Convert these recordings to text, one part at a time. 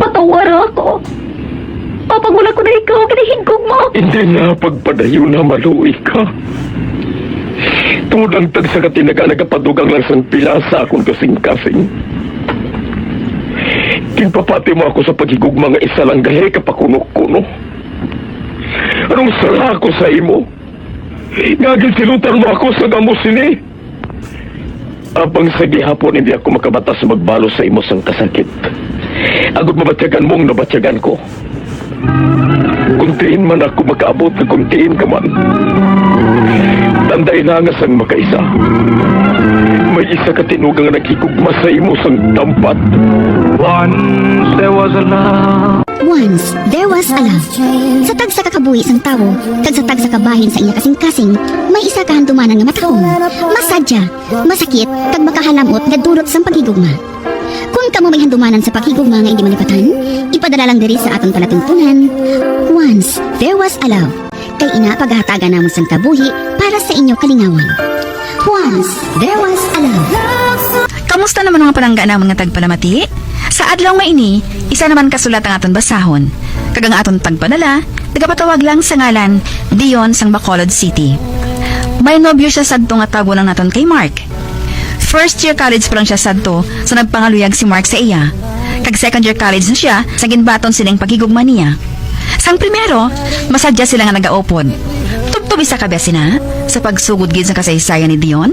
Patawar ako. Kapag wala ko na ikaw, kinahigog mo. Hindi na pagpadayo na maluwi ka. Tunang tag sa katinaga nagapadugang lang sang pila sa akong kasing-kasing. Kinpapati mo ako sa paghigugma nga isa lang gahe kapakuno-kuno. Anong sala ako sa imo? Ngagil silutan mo ako sa gamos ini. Abang sa gihapon hindi ako makabatas magbalo sa imo sang kasakit. Agad mabatyagan mong nabatyagan ko. Kuntiin man ako makaabot na kuntiin ka man. Tanday na nga sang makaisa. May isa ka tinugang nakikugma sa imo sang dampat. Once there was a love. Once, there was a love. Sa tagsa kakabuhi sang tawo, kag sa tagsa kabahin sa iya kasing-kasing, may isa ka handumanan nga matahong, masadya, masakit, kag makahalamot nga durot sang paghigugma. Kung kamo may handumanan sa paghigugma nga hindi malipatan, ipadala lang diri sa aton palatuntunan. Once, there was a love. Kay ina paghahatagan namon sang kabuhi para sa inyo kalingawan. Once, there was a love. Kamusta naman ang panangga namon nga tagpalamati? Sa adlaw nga ini, isa naman kasulat ang aton basahon. Kagang aton tagpadala, nagapatawag lang sa ngalan Dion sang Bacolod City. May nobyo siya sadto nga tago ng naton kay Mark. First year college pa lang siya sadto sa nagpangaluyag si Mark sa iya. Kag second year college na siya sa ginbaton silang paghigugma niya. Sang primero, masadya sila nga nagaupod. Tubtob isa ka besi na sa pagsugod gid sa kasaysayan ni Dion.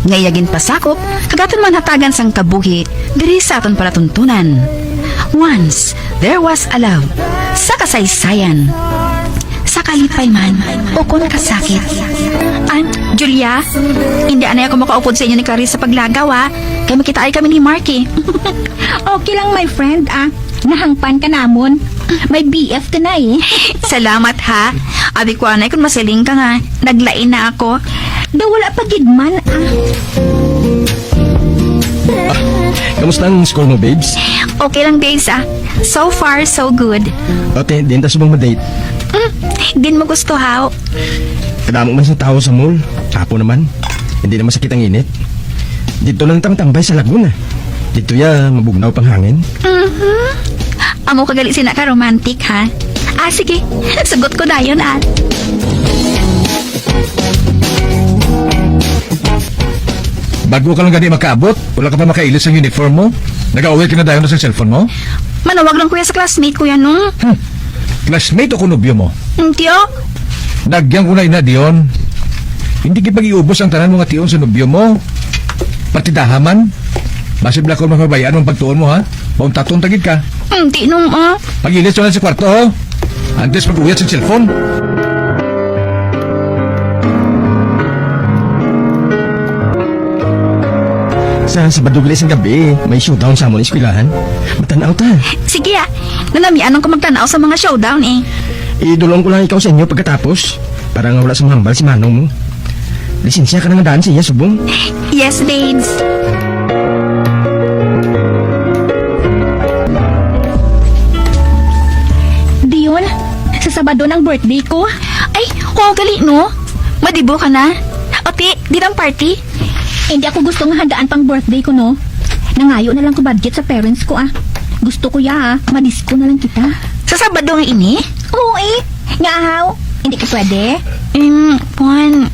Ngayagin pasakop, kagaton man hatagan sang kabuhi diri sa aton palatuntunan. Once, there was a love sa kasaysayan. Sa kalipay man, o kung kasakit. Julia, hindi anay ako makaupod sa inyo ni Clarice sa paglagaw, kaya makita ay kami ni Marky. Okay lang, my friend, Nahangpan ka namon. May BF ka na eh. Salamat ha. Abi ko anay kung masiling ka nga. Naglain na ako. Daw wala pa gidman, Kamusta ang score mo, babes? Okay lang, babes, So far, so good. Okay, din tas bang ma-date? Din mo gusto, how? Kadamo man sa tao sa mall. Tapo naman. Hindi naman sakit ang init. Dito lang tambay sa Laguna. Dito ya, mabugnaw pang hangin. Amo kagali sina ka romantic, ha? Sige. Sagot ko dayon, Bago ka lang gani makaabot, wala ka pa makailis ang uniform mo? Nag-away ka na dayon sa cellphone mo? Manawag lang kuya sa classmate kuya, no? Classmate o kunubyo mo? Tiyo? Nagyang ko na ina, Dion. Hindi kipag-iubos ang tanan mga tiyon sa nubyo mo. Partidahaman. Basib lang ko mapabayaan mong pagtuon mo, ha? Baong tatong tagid ka. Hindi nung, Pag-ilis mo lang sa kwarto, ho? Antes pag-uwiyat sa cellphone. Sa Sabado Gilis ang gabi, may showdown sa amon eskwelahan. Matanaw ta. Sige, nanamianan ko magtanaw sa mga showdown, Idulong ko lang ikaw sa inyo pagkatapos. Para nga wala sa mahambal si Manong mo. Lisensya ka na nga daan siya, subong. Yes, babes. Dion, sa Sabado ng birthday ko. Ay, gali, no? Madibo ka na? Oti, di ng party? Hindi ako gusto nga handaan pang birthday ko, no? Nangayo na lang ko budget sa parents ko, Gusto ko madisko na lang kita. Sa Sabado nga ini? Oo, Nga, how? Hindi ka pwede? Juan,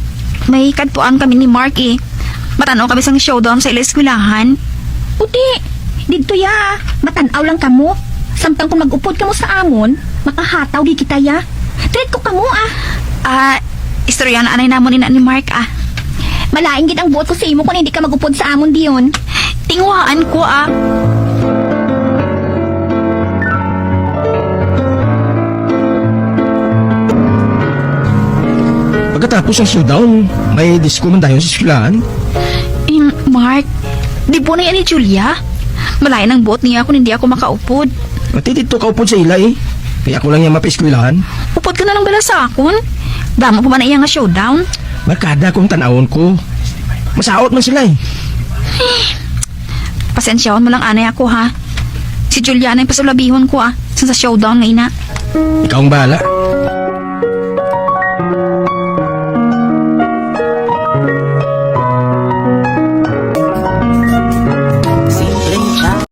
may kadpuan kami ni Mark, Matanaw kami sang showdown sa eskwelahan. Puti, dito matanaw lang kamo. Samtang kung nag-upod kamo sa amon, makahataw di kita Treat ko kamo, Istorya na anay namon ina ni Mark, Malaing gid ang buot ko sa imo kung hindi ka mag-upod sa amon, Dion. Tinguhaan ko, Pagkatapos ng showdown, may disco man tayo sa eskwelahan. Mark, di po na yan ni Julia. Malayan ang buot niya kung hindi ako makaupod. Pati dito ka upod sa ila, Kaya ako lang yung mapaeskwelahan. Upod ka na lang bala sa akon. Damo pa man na iya nga showdown. Markada kong tanawon ko. Masaot man sila, Pasensyawan mo lang anay ako, ha? Si Julia na yung pasulabihon ko, sa showdown ngayon na. Ikaw ang bahala.